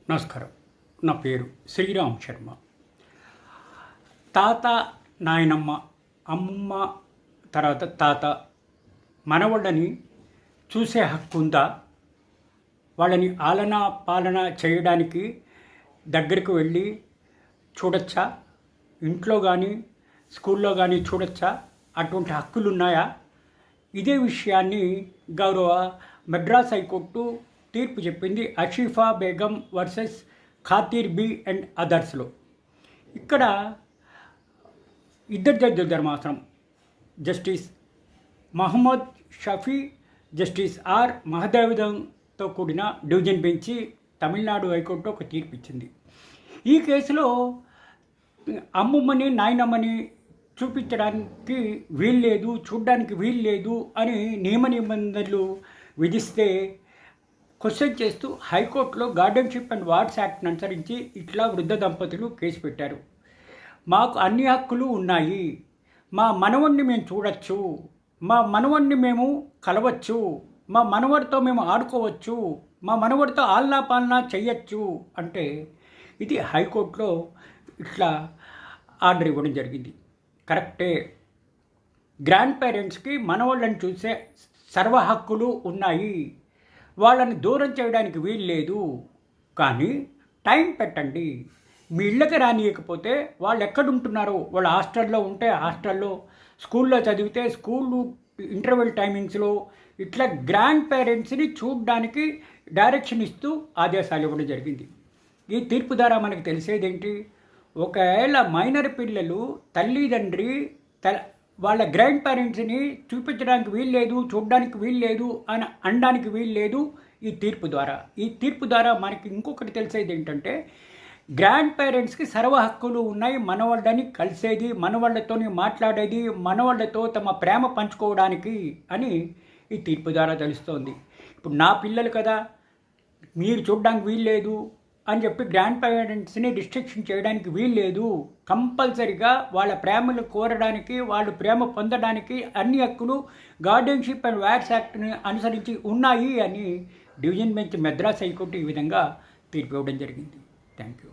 నమస్కారం. నా పేరు శ్రీరామ్ శర్మ. తాత, నాయనమ్మ, అమ్మమ్మ, తర్వాత తాత మనవాళ్ళని చూసే హక్కు ఉందా? వాళ్ళని ఆలన పాలన చేయడానికి దగ్గరికి వెళ్ళి చూడొచ్చా? ఇంట్లో కానీ స్కూల్లో కానీ చూడొచ్చా? అటువంటి హక్కులు ఉన్నాయా? ఇదే విషయాన్ని గౌరవ మద్రాస్ హైకోర్టు తీర్పు చెప్పింది Asheefa Begum versus Khatir B and అదర్స్లో. ఇక్కడ ఇద్దరు జడ్జిల ధర్మాసనం, justice Mohammed Shafi, justice R మహదేవదంతో కూడిన డివిజన్ బెంచి తమిళనాడు హైకోర్టు ఒక తీర్పు ఇచ్చింది. ఈ కేసులో అమ్మమ్మని నాయనమ్మని చూపించడానికి వీల్లేదు, చూడడానికి వీల్లేదు అని నియమ నిబంధనలు విధిస్తే క్వశ్చన్ చేస్తూ హైకోర్టులో గార్డెన్షిప్ అండ్ వార్డ్స్ యాక్ట్ని అనుసరించి ఇట్లా వృద్ధ దంపతులు కేసు పెట్టారు. మాకు అన్ని హక్కులు ఉన్నాయి, మా మనవణ్ణి మేము చూడొచ్చు, మా మనవణ్ణి మేము కలవచ్చు, మా మనవడితో మేము ఆడుకోవచ్చు, మా మనవడితో ఆలనా పాలనా చెయ్యొచ్చు అంటే ఇది హైకోర్టులో ఇట్లా ఆర్డర్ ఇవ్వడం జరిగింది. కరెక్టే. గ్రాండ్ పేరెంట్స్కి మనవాళ్ళని చూసే సర్వ హక్కులు ఉన్నాయి, వాళ్ళని దూరం చేయడానికి వీలు లేదు. కానీ టైం పెట్టండి. మీ ఇళ్ళకి రానియకపోతే వాళ్ళు ఎక్కడుంటున్నారో, వాళ్ళు హాస్టల్లో ఉంటే హాస్టల్లో, స్కూల్లో చదివితే స్కూళ్ళు ఇంటర్వెల్ టైమింగ్స్లో ఇట్లా గ్రాండ్ పేరెంట్స్ని చూడడానికి డైరెక్షన్ ఇస్తూ ఆదేశాలు ఇవ్వడం జరిగింది. ఈ తీర్పు ద్వారా మనకు తెలిసేదేంటి? ఒకవేళ మైనర్ పిల్లలు తల్లిదండ్రి వాళ్ళ గ్రాండ్ పేరెంట్స్ని చూపించడానికి వీల్లేదు, చూడడానికి వీల్లేదు అని అనడానికి వీల్లేదు ఈ తీర్పు ద్వారా. ఈ తీర్పు ద్వారా మనకి ఇంకొకటి తెలిసేది ఏంటంటే గ్రాండ్ పేరెంట్స్కి సర్వ హక్కులు ఉన్నాయి, మనవాళ్ళని కలిసేది, మనవాళ్ళతో మాట్లాడేది, మనవాళ్ళతో తమ ప్రేమ పంచుకోవడానికి అని ఈ తీర్పు ద్వారా తెలుస్తోంది. ఇప్పుడు నా పిల్లలు కదా, మీరు చూడడానికి వీల్లేదు అని చెప్పి గ్రాండ్ పేరెంట్స్ని రిస్ట్రిక్షన్ చేయడానికి వీల్లేదు. కంపల్సరిగా వాళ్ళ ప్రేమలు కోరడానికి, వాళ్ళు ప్రేమ పొందడానికి అన్ని హక్కులు గార్డెన్షిప్ అండ్ వార్డ్స్ యాక్ట్ని అనుసరించి ఉన్నాయి అని డివిజన్ బెంచ్ మద్రాస్ హైకోర్టు ఈ విధంగా తీర్పు ఇవ్వడం జరిగింది. Thank you.